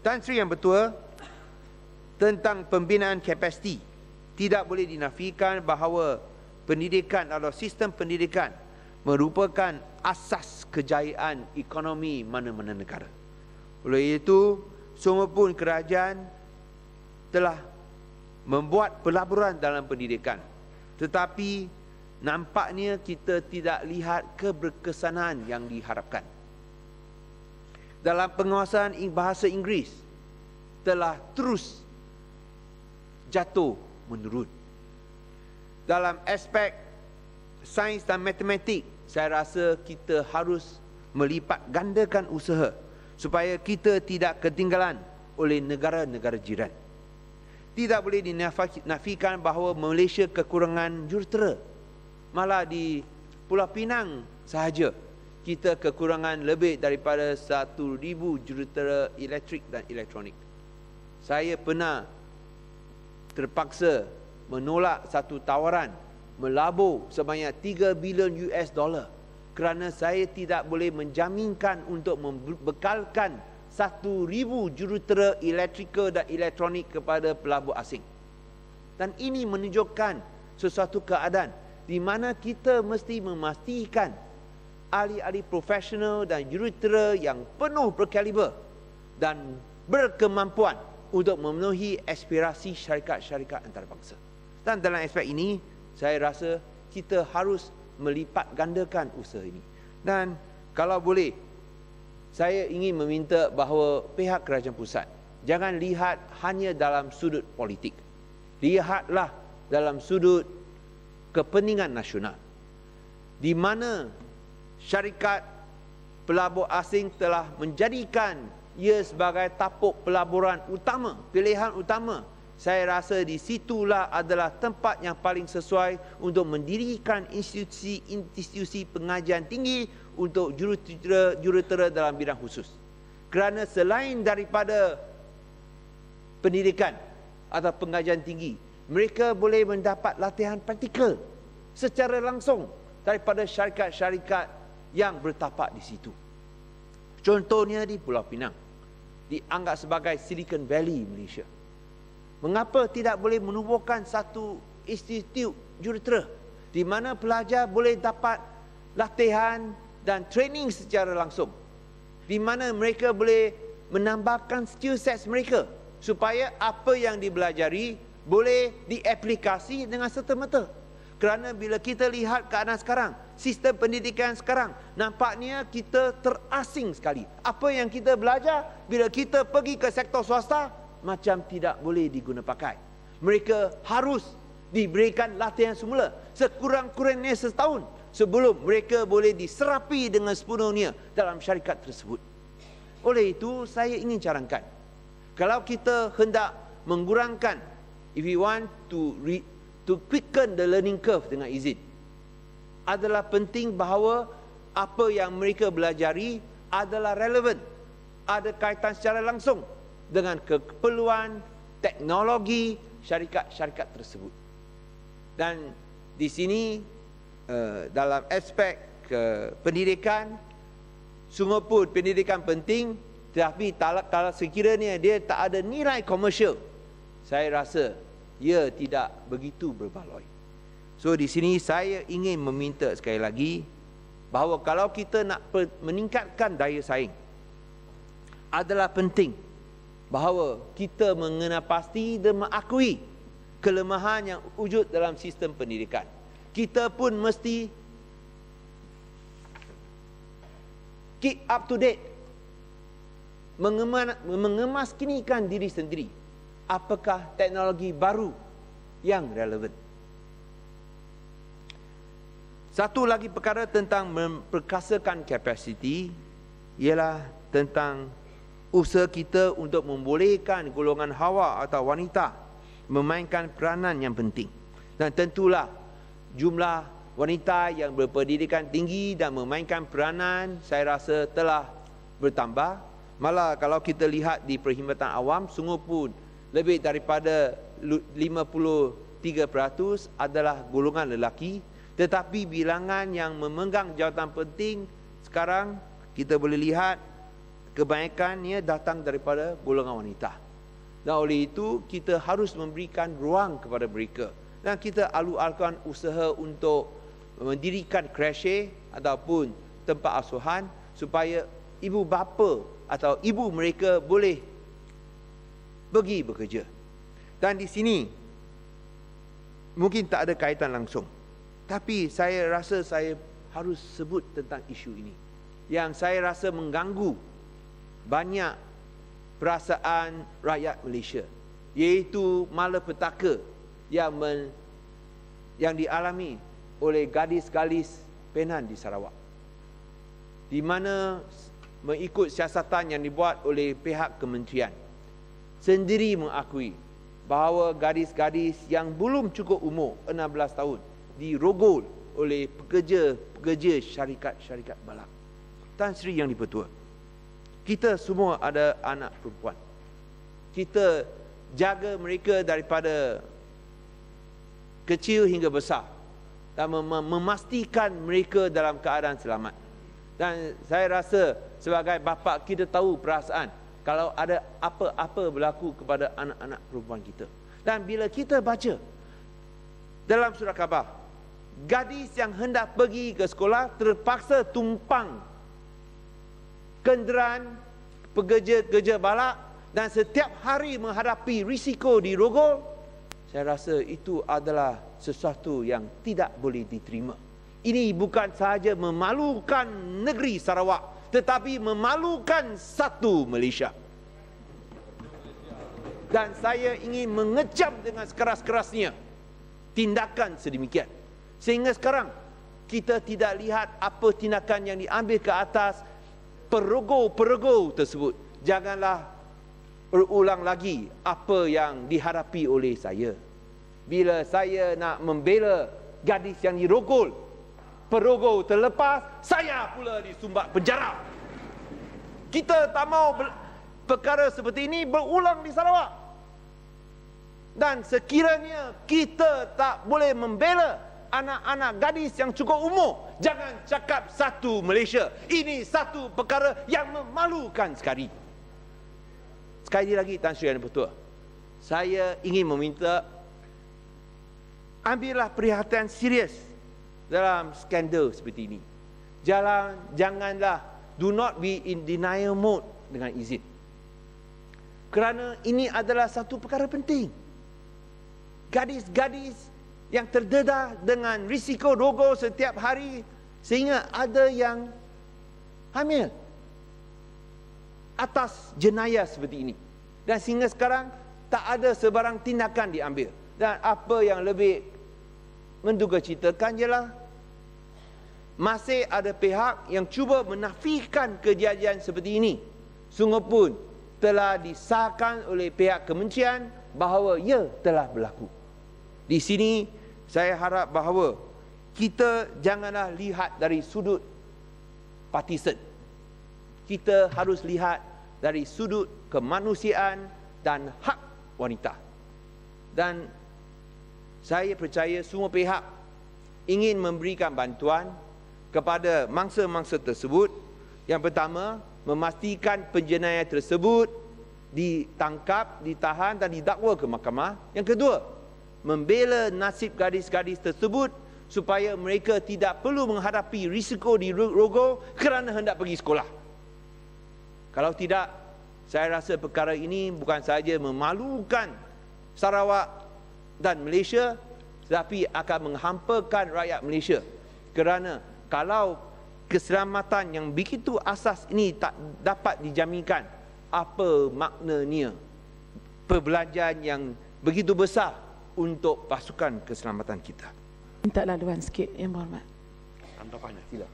Tan Sri yang betul tentang pembinaan kapasiti. Tidak boleh dinafikan bahawa pendidikan atau sistem pendidikan merupakan asas kejayaan ekonomi mana-mana negara. Oleh itu, semua pun kerajaan telah membuat pelaburan dalam pendidikan. Tetapi nampaknya kita tidak lihat keberkesanan yang diharapkan. Dalam penguasaan bahasa Inggeris telah terus jatuh menurun. Dalam aspek sains dan matematik, saya rasa kita harus melipat gandakan usaha supaya kita tidak ketinggalan oleh negara-negara jiran. Tidak boleh dinafikan bahawa Malaysia kekurangan jurutera. Malah di Pulau Pinang sahaja kita kekurangan lebih daripada 1,000 jurutera elektrik dan elektronik. Saya pernah terpaksa menolak satu tawaran melabur sebanyak 3 bilion US dollar kerana saya tidak boleh menjaminkan untuk membekalkan 1,000 jurutera elektrikal dan elektronik kepada pelabur asing. Dan ini menunjukkan sesuatu keadaan di mana kita mesti memastikan ahli-ahli profesional dan jurutera yang penuh berkaliber dan berkemampuan untuk memenuhi aspirasi syarikat-syarikat antarabangsa. Dan dalam aspek ini, saya rasa kita harus melipat gandakan usaha ini. Dan kalau boleh, saya ingin meminta bahawa pihak kerajaan pusat jangan lihat hanya dalam sudut politik. Lihatlah dalam sudut kepentingan nasional, di mana syarikat pelabur asing telah menjadikan ia sebagai tapuk pelaburan utama, pilihan utama. Saya rasa di situlah adalah tempat yang paling sesuai untuk mendirikan institusi pengajian tinggi untuk jurutera dalam bidang khusus. Kerana selain daripada pendidikan atau pengajian tinggi, mereka boleh mendapat latihan praktikal secara langsung daripada syarikat-syarikat yang bertapak di situ. Contohnya di Pulau Pinang, dianggap sebagai Silicon Valley Malaysia. Mengapa tidak boleh menubuhkan satu institut jurutera di mana pelajar boleh dapat latihan dan training secara langsung, di mana mereka boleh menambahkan skill set mereka supaya apa yang dibelajari boleh diaplikasi dengan serta-merta. Kerana bila kita lihat keadaan sekarang, sistem pendidikan sekarang, nampaknya kita terasing sekali. Apa yang kita belajar, bila kita pergi ke sektor swasta, macam tidak boleh diguna pakai. Mereka harus diberikan latihan semula, sekurang-kurangnya setahun, sebelum mereka boleh diserapi dengan sepenuhnya dalam syarikat tersebut. Oleh itu, saya ingin carankan, kalau kita hendak mengurangkan, if we want to quicken the learning curve dengan izin, adalah penting bahawa apa yang mereka belajari adalah relevan, ada kaitan secara langsung dengan keperluan teknologi syarikat-syarikat tersebut. Dan di sini dalam aspek pendidikan, sungguh pun pendidikan penting, tetapi kalau sekiranya dia tak ada nilai komersial, saya rasa ia tidak begitu berbaloi. So di sini saya ingin meminta sekali lagi bahawa kalau kita nak meningkatkan daya saing, adalah penting bahawa kita mengenal pasti dan mengakui kelemahan yang wujud dalam sistem pendidikan. Kita pun mesti keep up to date, mengemaskinikan diri sendiri. Apakah teknologi baru yang relevan? Satu lagi perkara tentang memperkasakan kapasiti ialah tentang usaha kita untuk membolehkan golongan hawa atau wanita memainkan peranan yang penting. Dan tentulah jumlah wanita yang berpendidikan tinggi dan memainkan peranan saya rasa telah bertambah. Malah kalau kita lihat di perkhidmatan awam, sungguh pun lebih daripada 53% adalah golongan lelaki. Tetapi bilangan yang memegang jawatan penting sekarang kita boleh lihat kebanyakannya datang daripada golongan wanita. Dan oleh itu, kita harus memberikan ruang kepada mereka. Dan kita alu-alukan usaha untuk mendirikan kreche ataupun tempat asuhan supaya ibu bapa atau ibu mereka boleh pergi bekerja. Dan di sini mungkin tak ada kaitan langsung, tapi saya rasa saya harus sebut tentang isu ini yang saya rasa mengganggu banyak perasaan rakyat Malaysia, iaitu malapetaka yang dialami oleh gadis-gadis Penan di Sarawak, di mana mengikut siasatan yang dibuat oleh pihak kementerian sendiri mengakui bahawa gadis-gadis yang belum cukup umur 16 tahun dirogol oleh pekerja-pekerja syarikat-syarikat balak. Tan Sri Yang di-Pertua, kita semua ada anak perempuan. Kita jaga mereka daripada kecil hingga besar dan memastikan mereka dalam keadaan selamat. Dan saya rasa sebagai bapa kita tahu perasaan kalau ada apa-apa berlaku kepada anak-anak perempuan kita. Dan bila kita baca dalam surat khabar, gadis yang hendak pergi ke sekolah terpaksa tumpang kenderaan pekerja-pekerja balak dan setiap hari menghadapi risiko dirogol, saya rasa itu adalah sesuatu yang tidak boleh diterima. Ini bukan sahaja memalukan negeri Sarawak, tetapi memalukan satu Malaysia. Dan saya ingin mengecam dengan sekeras-kerasnya tindakan sedemikian. Sehingga sekarang kita tidak lihat apa tindakan yang diambil ke atas perogol-perogol tersebut. Janganlah berulang lagi apa yang dihadapi oleh saya. Bila saya nak membela gadis yang dirogol, perogol terlepas, saya pula disumbat penjara. Kita tak mahu perkara seperti ini berulang di Sarawak. Dan sekiranya kita tak boleh membela anak-anak gadis yang cukup umur, jangan cakap satu Malaysia. Ini satu perkara yang memalukan sekali. Sekali lagi, Tan Sri Yang di-Pertua, saya ingin meminta ambillah perhatian serius dalam skandal seperti ini. Janganlah, do not be in denial mode dengan izin. Kerana ini adalah satu perkara penting. Gadis-gadis yang terdedah dengan risiko rogol setiap hari sehingga ada yang hamil atas jenayah seperti ini. Dan sehingga sekarang tak ada sebarang tindakan diambil. Dan apa yang lebih mendugacitakan ialah masih ada pihak yang cuba menafikan kejadian seperti ini. Sungguh pun telah disahkan oleh pihak kementerian bahawa ia telah berlaku. Di sini saya harap bahawa kita janganlah lihat dari sudut partisan. Kita harus lihat dari sudut kemanusiaan dan hak wanita. Dan saya percaya semua pihak ingin memberikan bantuan kepada mangsa-mangsa tersebut. Yang pertama, memastikan penjenayah tersebut ditangkap, ditahan dan didakwa ke mahkamah. Yang kedua, membela nasib gadis-gadis tersebut supaya mereka tidak perlu menghadapi risiko dirogol kerana hendak pergi sekolah. Kalau tidak, saya rasa perkara ini bukan sahaja memalukan Sarawak dan Malaysia, tetapi akan menghampakan rakyat Malaysia. Kerana kalau keselamatan yang begitu asas ini tak dapat dijaminkan, apa maknanya perbelanjaan yang begitu besar untuk pasukan keselamatan kita? Minta laluan sikit, Yang Berhormat. Tanggapannya, sila.